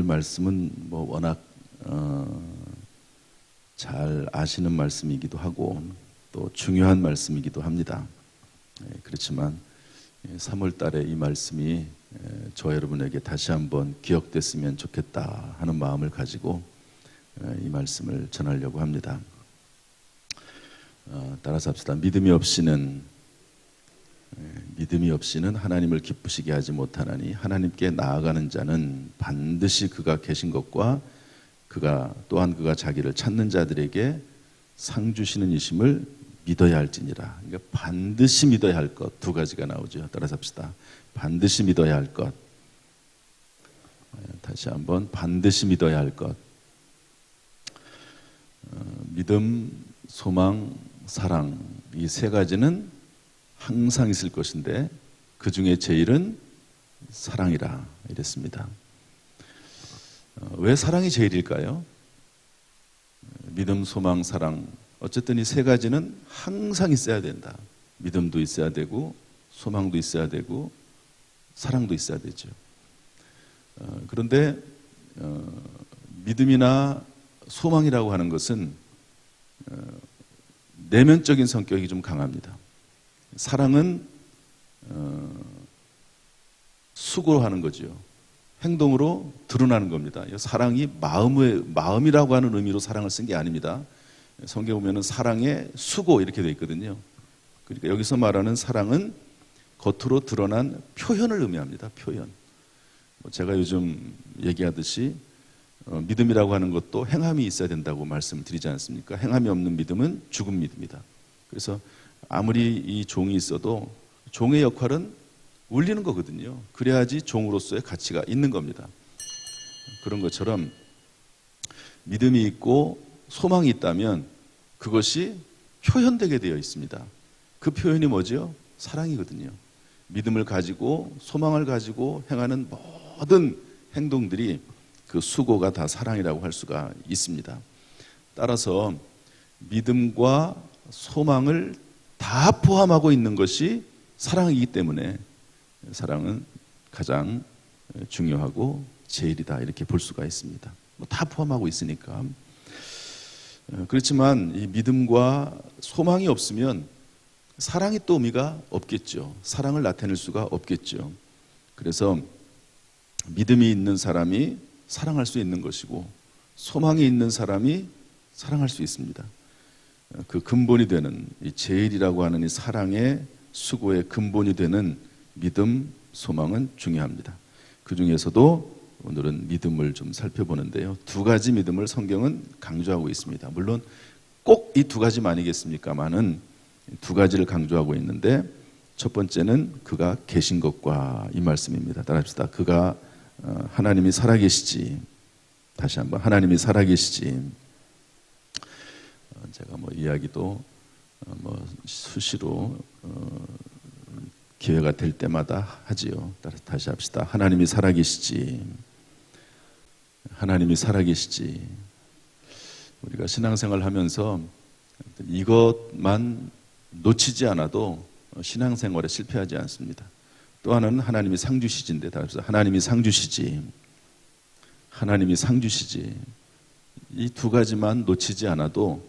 오늘 말씀은 워낙 잘 아시는 말씀이기도 하고 또 중요한 말씀이기도 합니다. 그렇지만 3월 달에 이 말씀이 저 여러분에게 다시 한번 기억됐으면 좋겠다 하는 마음을 가지고 이 말씀을 전하려고 합니다. 따라서 합시다. 믿음이 없이는 하나님을 기쁘시게 하지 못하나니 하나님께 나아가는 자는 반드시 그가 계신 것과 또한 그가 자기를 찾는 자들에게 상 주시는 이심을 믿어야 할지니라. 그러니까 반드시 믿어야 할 것 두 가지가 나오죠. 따라서 합시다. 반드시 믿어야 할 것. 다시 한번 반드시 믿어야 할 것. 믿음, 소망, 사랑 이 세 가지는 항상 있을 것인데 그 중에 제일은 사랑이라 이랬습니다. 왜 사랑이 제일일까요? 믿음, 소망, 사랑 어쨌든 이 세 가지는 항상 있어야 된다. 믿음도 있어야 되고 소망도 있어야 되고 사랑도 있어야 되죠. 그런데 믿음이나 소망이라고 하는 것은 내면적인 성격이 좀 강합니다. 사랑은 수고하는 거죠. 행동으로 드러나는 겁니다. 사랑이 마음이라고 하는 의미로 사랑을 쓴 게 아닙니다. 성경에 보면은 사랑의 수고 이렇게 되어 있거든요. 그러니까 여기서 말하는 사랑은 겉으로 드러난 표현을 의미합니다. 표현. 제가 요즘 얘기하듯이 믿음이라고 하는 것도 행함이 있어야 된다고 말씀을 드리지 않습니까? 행함이 없는 믿음은 죽은 믿음이다. 그래서 아무리 이 종이 있어도 종의 역할은 울리는 거거든요. 그래야지 종으로서의 가치가 있는 겁니다. 그런 것처럼 믿음이 있고 소망이 있다면 그것이 표현되게 되어 있습니다. 그 표현이 뭐죠? 사랑이거든요. 믿음을 가지고 소망을 가지고 행하는 모든 행동들이 그 수고가 다 사랑이라고 할 수가 있습니다. 따라서 믿음과 소망을 다 포함하고 있는 것이 사랑이기 때문에 사랑은 가장 중요하고 제일이다 이렇게 볼 수가 있습니다. 다 포함하고 있으니까. 그렇지만 이 믿음과 소망이 없으면 사랑이 또 의미가 없겠죠. 사랑을 나타낼 수가 없겠죠. 그래서 믿음이 있는 사람이 사랑할 수 있는 것이고 소망이 있는 사람이 사랑할 수 있습니다. 그 근본이 되는 이 제일이라고 하는 이 사랑의 수고의 근본이 되는 믿음, 소망은 중요합니다. 그 중에서도 오늘은 믿음을 좀 살펴보는데요. 두 가지 믿음을 성경은 강조하고 있습니다. 물론 꼭 이 두 가지만 아니겠습니까만은 두 가지를 강조하고 있는데 첫 번째는 그가 계신 것과 이 말씀입니다. 따라합시다. 그가 하나님이 살아계시지. 다시 한번 하나님이 살아계시지. 제가 이야기도 수시로 기회가 될 때마다 하지요. 다시 합시다. 하나님이 살아계시지. 하나님이 살아계시지. 우리가 신앙생활을 하면서 이것만 놓치지 않아도 신앙생활에 실패하지 않습니다. 또 하나는 하나님이 상주시지인데 하나님이 상주시지. 하나님이 상주시지. 이 두 가지만 놓치지 않아도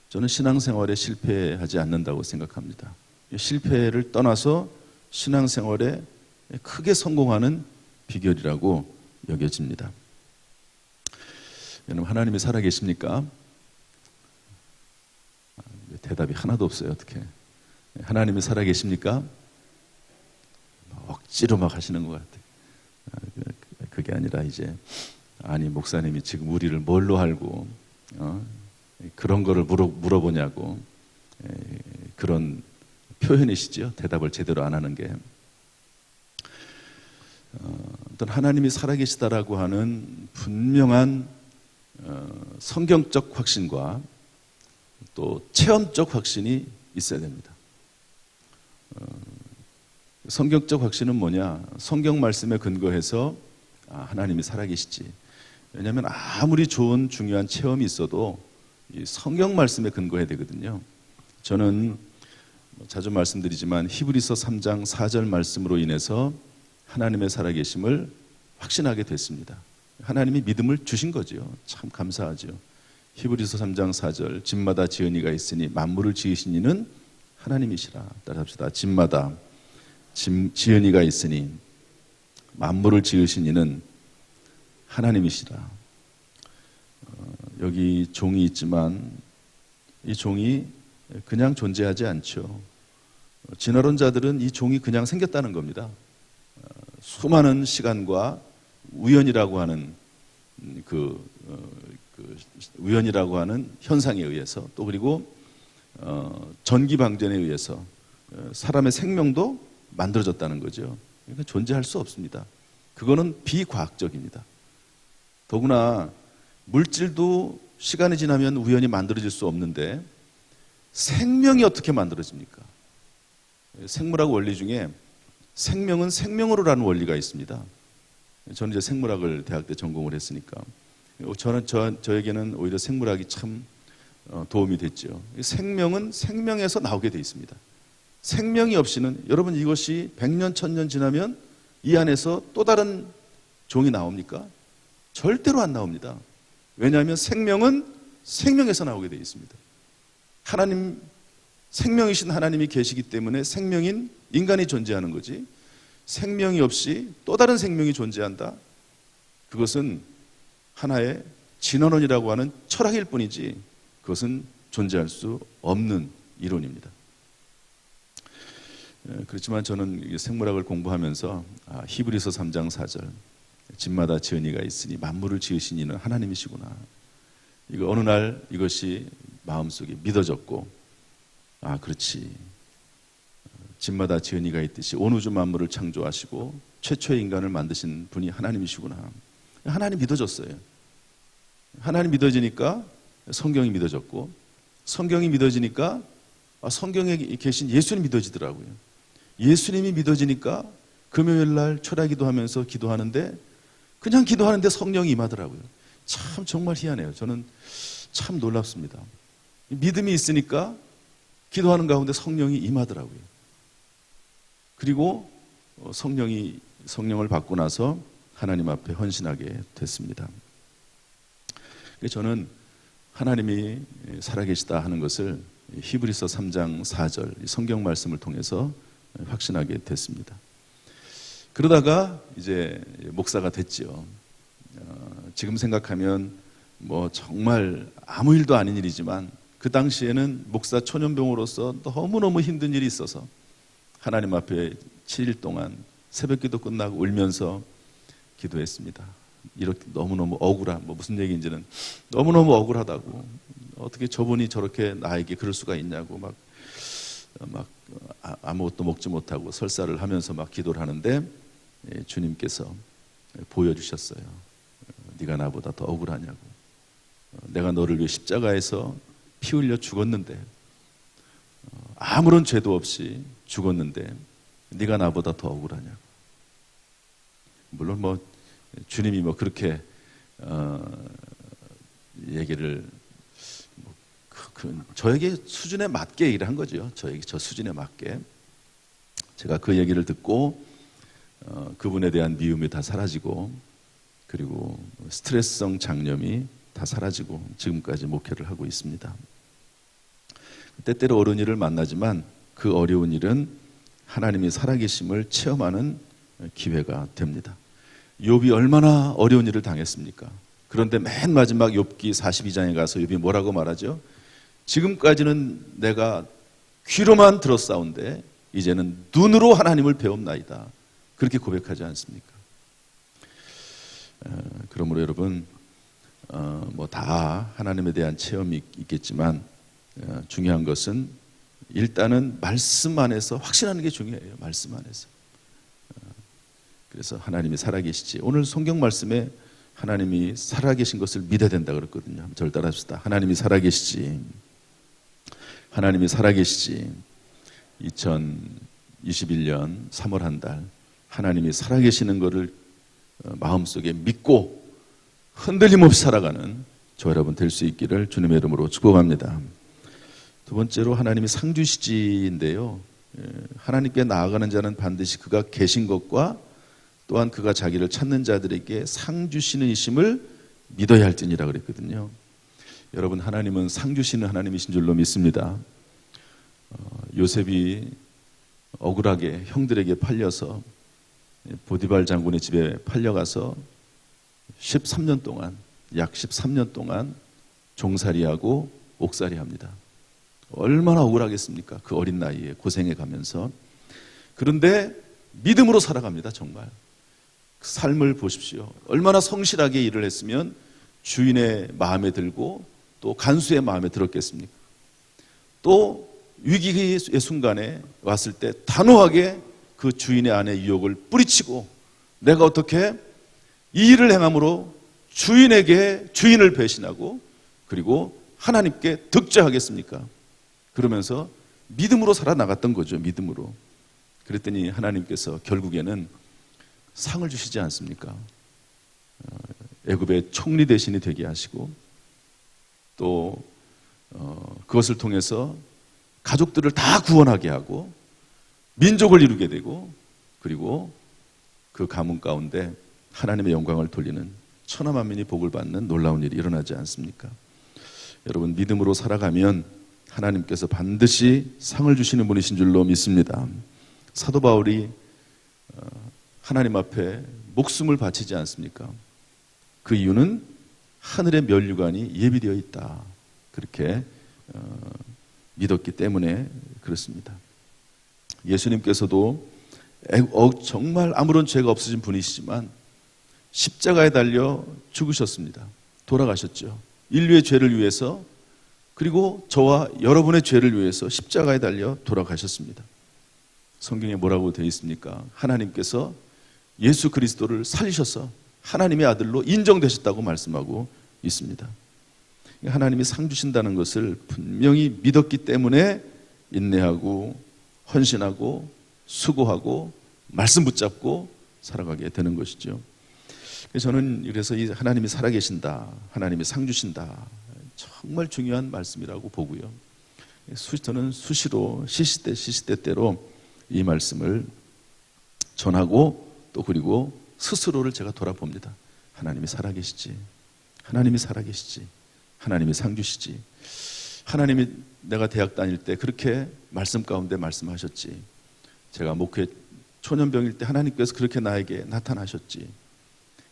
저는 신앙생활에 실패하지 않는다고 생각합니다. 실패를 떠나서 신앙생활에 크게 성공하는 비결이라고 여겨집니다. 여러분 하나님이 살아계십니까? 대답이 하나도 없어요. 어떻게? 하나님이 살아계십니까? 억지로 막 하시는 것 같아요. 그게 아니라 이제 아니 목사님이 지금 우리를 뭘로 알고 그런 거를 물어보냐고 그런 표현이시죠. 대답을 제대로 안 하는 게. 어떤 하나님이 살아계시다라고 하는 분명한 성경적 확신과 또 체험적 확신이 있어야 됩니다. 성경적 확신은 뭐냐? 성경 말씀에 근거해서 하나님이 살아계시지. 왜냐하면 아무리 좋은 중요한 체험이 있어도 이 성경 말씀에 근거해야 되거든요. 저는 자주 말씀드리지만 히브리서 3장 4절 말씀으로 인해서 하나님의 살아계심을 확신하게 됐습니다. 하나님이 믿음을 주신 거죠. 참 감사하죠. 히브리서 3장 4절 집마다 지은 이가 있으니 만물을 지으신 이는 하나님이시라. 따라합시다. 집마다 지은 이가 있으니 만물을 지으신 이는 하나님이시라. 여기 종이 있지만 이 종이 그냥 존재하지 않죠. 진화론자들은 이 종이 그냥 생겼다는 겁니다. 수많은 시간과 우연이라고 하는 우연이라고 하는 현상에 의해서 또 그리고 전기방전에 의해서 사람의 생명도 만들어졌다는 거죠. 그러니까 존재할 수 없습니다. 그거는 비과학적입니다. 더구나 물질도 시간이 지나면 우연히 만들어질 수 없는데 생명이 어떻게 만들어집니까? 생물학 원리 중에 생명은 생명으로라는 원리가 있습니다. 저는 이제 생물학을 대학 때 전공을 했으니까 저에게는 오히려 생물학이 참 도움이 됐죠. 생명은 생명에서 나오게 돼 있습니다. 생명이 없이는 여러분 이것이 100년, 1000년 지나면 이 안에서 또 다른 종이 나옵니까? 절대로 안 나옵니다. 왜냐하면 생명은 생명에서 나오게 돼 있습니다. 하나님, 생명이신 하나님이 계시기 때문에 생명인 인간이 존재하는 거지 생명이 없이 또 다른 생명이 존재한다? 그것은 하나의 진화론이라고 하는 철학일 뿐이지 그것은 존재할 수 없는 이론입니다. 그렇지만 저는 생물학을 공부하면서 히브리서 3장 4절 집마다 지은 이가 있으니 만물을 지으신 이는 하나님이시구나. 이거 어느 날 이것이 마음속에 믿어졌고 그렇지. 집마다 지은 이가 있듯이 온 우주 만물을 창조하시고 최초의 인간을 만드신 분이 하나님이시구나. 하나님 믿어졌어요. 하나님 믿어지니까 성경이 믿어졌고 성경이 믿어지니까 성경에 계신 예수님이 믿어지더라고요. 예수님이 믿어지니까 금요일날 철야기도 하면서 기도하는데 그냥 기도하는데 성령이 임하더라고요. 참 정말 희한해요. 저는 참 놀랍습니다. 믿음이 있으니까 기도하는 가운데 성령이 임하더라고요. 그리고 성령을 받고 나서 하나님 앞에 헌신하게 됐습니다. 저는 하나님이 살아계시다 하는 것을 히브리서 3장 4절 성경 말씀을 통해서 확신하게 됐습니다. 그러다가 이제 목사가 됐죠. 지금 생각하면 정말 아무 일도 아닌 일이지만 그 당시에는 목사 초년병으로서 너무너무 힘든 일이 있어서 하나님 앞에 7일 동안 새벽기도 끝나고 울면서 기도했습니다. 이렇게 너무너무 억울한 무슨 얘기인지는 너무너무 억울하다고 어떻게 저분이 저렇게 나에게 그럴 수가 있냐고 막 아무것도 먹지 못하고 설사를 하면서 막 기도를 하는데 주님께서 보여주셨어요. 네가 나보다 더 억울하냐고. 내가 너를 위해 십자가에서 피 흘려 죽었는데 아무런 죄도 없이 죽었는데 네가 나보다 더 억울하냐고. 물론 주님이 그렇게 얘기를 저에게 수준에 맞게 얘기를 한 거죠. 저 수준에 맞게. 제가 그 얘기를 듣고 그분에 대한 미움이 다 사라지고 그리고 스트레스성 장염이 다 사라지고 지금까지 목회를 하고 있습니다. 때때로 어려운 일을 만나지만 그 어려운 일은 하나님이 살아계심을 체험하는 기회가 됩니다. 욥이 얼마나 어려운 일을 당했습니까? 그런데 맨 마지막 욥기 42장에 가서 욥이 뭐라고 말하죠? 지금까지는 내가 귀로만 들었사온데 이제는 눈으로 하나님을 배움나이다. 그렇게 고백하지 않습니까? 그러므로 여러분 다 하나님에 대한 체험이 있겠지만 중요한 것은 일단은 말씀 안에서 확신하는 게 중요해요. 말씀 안에서. 그래서 하나님이 살아계시지. 오늘 성경 말씀에 하나님이 살아계신 것을 믿어야 된다 그랬거든요. 저를 따라합시다. 하나님이 살아계시지. 하나님이 살아계시지. 2021년 3월 한 달 하나님이 살아계시는 것을 마음속에 믿고 흔들림 없이 살아가는 저 여러분 될 수 있기를 주님의 이름으로 축복합니다. 두 번째로 하나님이 상주시지인데요. 하나님께 나아가는 자는 반드시 그가 계신 것과 또한 그가 자기를 찾는 자들에게 상 주시는 이심을 믿어야 할지니라 그랬거든요. 여러분, 하나님은 상 주시는 하나님이신 줄로 믿습니다. 요셉이 억울하게 형들에게 팔려서 보디발 장군의 집에 팔려가서 13년 동안, 약 13년 동안 종살이하고 옥살이합니다. 얼마나 억울하겠습니까? 그 어린 나이에 고생해 가면서. 그런데 믿음으로 살아갑니다. 정말 그 삶을 보십시오. 얼마나 성실하게 일을 했으면 주인의 마음에 들고 또 간수의 마음에 들었겠습니까? 또 위기의 순간에 왔을 때 단호하게 그 주인의 아내 유혹을 뿌리치고 내가 어떻게 이 일을 행함으로 주인을 배신하고 그리고 하나님께 득죄하겠습니까? 그러면서 믿음으로 살아나갔던 거죠. 믿음으로. 그랬더니 하나님께서 결국에는 상을 주시지 않습니까? 애굽의 총리 대신이 되게 하시고 또 그것을 통해서 가족들을 다 구원하게 하고 민족을 이루게 되고 그리고 그 가문 가운데 하나님의 영광을 돌리는 천하만민이 복을 받는 놀라운 일이 일어나지 않습니까? 여러분, 믿음으로 살아가면 하나님께서 반드시 상을 주시는 분이신 줄로 믿습니다. 사도 바울이 하나님 앞에 목숨을 바치지 않습니까? 그 이유는 하늘의 면류관이 예비되어 있다. 그렇게 믿었기 때문에 그렇습니다. 예수님께서도 정말 아무런 죄가 없으신 분이시지만 십자가에 달려 죽으셨습니다. 돌아가셨죠. 인류의 죄를 위해서 그리고 저와 여러분의 죄를 위해서 십자가에 달려 돌아가셨습니다. 성경에 뭐라고 되어 있습니까? 하나님께서 예수 그리스도를 살리셔서 하나님의 아들로 인정되셨다고 말씀하고 있습니다. 하나님이 상 주신다는 것을 분명히 믿었기 때문에 인내하고 헌신하고 수고하고 말씀 붙잡고 살아가게 되는 것이죠. 저는 그래서 이 하나님이 살아계신다, 하나님이 상 주신다, 정말 중요한 말씀이라고 보고요. 저는 수시로 시시때때로 이 말씀을 전하고 또 그리고 스스로를 제가 돌아봅니다. 하나님이 살아계시지, 하나님이 살아계시지, 하나님이 상 주시지. 하나님이 내가 대학 다닐 때 그렇게 말씀 가운데 말씀하셨지. 제가 목회 초년병일 때 하나님께서 그렇게 나에게 나타나셨지.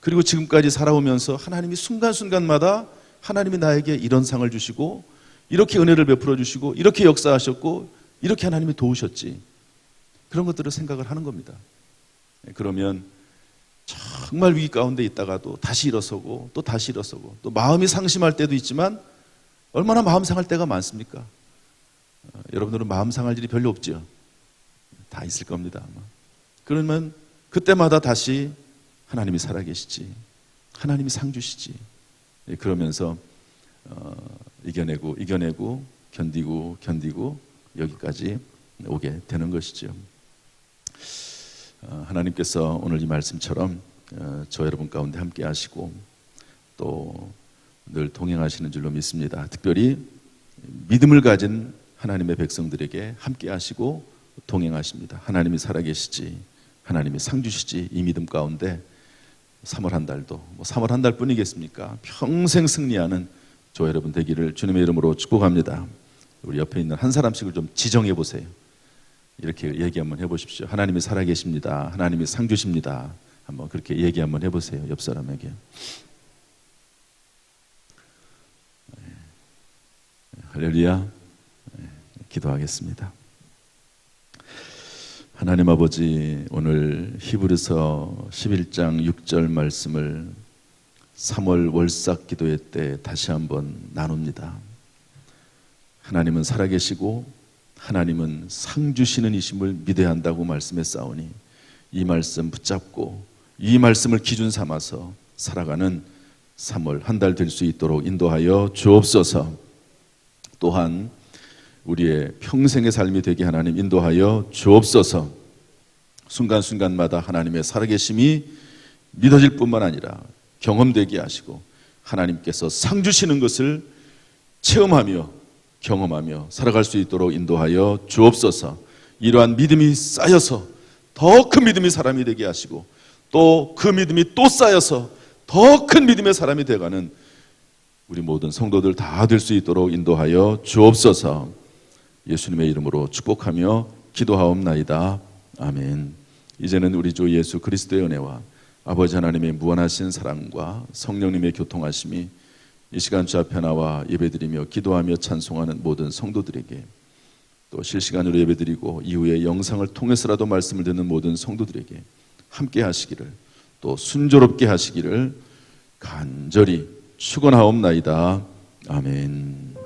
그리고 지금까지 살아오면서 하나님이 순간순간마다 하나님이 나에게 이런 상을 주시고 이렇게 은혜를 베풀어 주시고 이렇게 역사하셨고 이렇게 하나님이 도우셨지. 그런 것들을 생각을 하는 겁니다. 그러면 정말 위기 가운데 있다가도 다시 일어서고 또 다시 일어서고 또 마음이 상심할 때도 있지만 얼마나 마음 상할 때가 많습니까? 여러분들은 마음 상할 일이 별로 없죠? 다 있을 겁니다. 아마. 그러면 그때마다 다시 하나님이 살아계시지, 하나님이 상 주시지. 그러면서 이겨내고 견디고 여기까지 오게 되는 것이죠. 하나님께서 오늘 이 말씀처럼 저 여러분 가운데 함께 하시고 또 늘 동행하시는 줄로 믿습니다. 특별히 믿음을 가진 하나님의 백성들에게 함께 하시고 동행하십니다. 하나님이 살아계시지, 하나님이 상 주시지. 이 믿음 가운데 3월 한 달도 3월 한 달뿐이겠습니까? 평생 승리하는 저 여러분 되기를 주님의 이름으로 축복합니다. 우리 옆에 있는 한 사람씩을 좀 지정해 보세요. 이렇게 얘기 한번 해보십시오. 하나님이 살아계십니다. 하나님이 상 주십니다. 한번 그렇게 얘기 한번 해보세요. 옆 사람에게. 할렐루야. 기도하겠습니다. 하나님 아버지, 오늘 히브리서 11장 6절 말씀을 3월 월삭 기도회 때 다시 한번 나눕니다. 하나님은 살아계시고 하나님은 상 주시는 이심을 믿어야 한다고 말씀했사오니 이 말씀 붙잡고 이 말씀을 기준 삼아서 살아가는 3월 한 달 될 수 있도록 인도하여 주옵소서. 또한 우리의 평생의 삶이 되게 하나님 인도하여 주옵소서. 순간순간마다 하나님의 살아계심이 믿어질 뿐만 아니라 경험되게 하시고 하나님께서 상 주시는 것을 체험하며 경험하며 살아갈 수 있도록 인도하여 주옵소서. 이러한 믿음이 쌓여서 더 큰 믿음의 사람이 되게 하시고 또 그 믿음이 또 쌓여서 더 큰 믿음의 사람이 되어가는 우리 모든 성도들 다 될 수 있도록 인도하여 주옵소서. 예수님의 이름으로 축복하며 기도하옵나이다. 아멘. 이제는 우리 주 예수 그리스도의 은혜와 아버지 하나님의 무한하신 사랑과 성령님의 교통하심이 이 시간 주 앞에 나와 예배드리며 기도하며 찬송하는 모든 성도들에게, 또 실시간으로 예배드리고 이후에 영상을 통해서라도 말씀을 듣는 모든 성도들에게 함께 하시기를, 또 순조롭게 하시기를 간절히 축원하옵나이다. 아멘.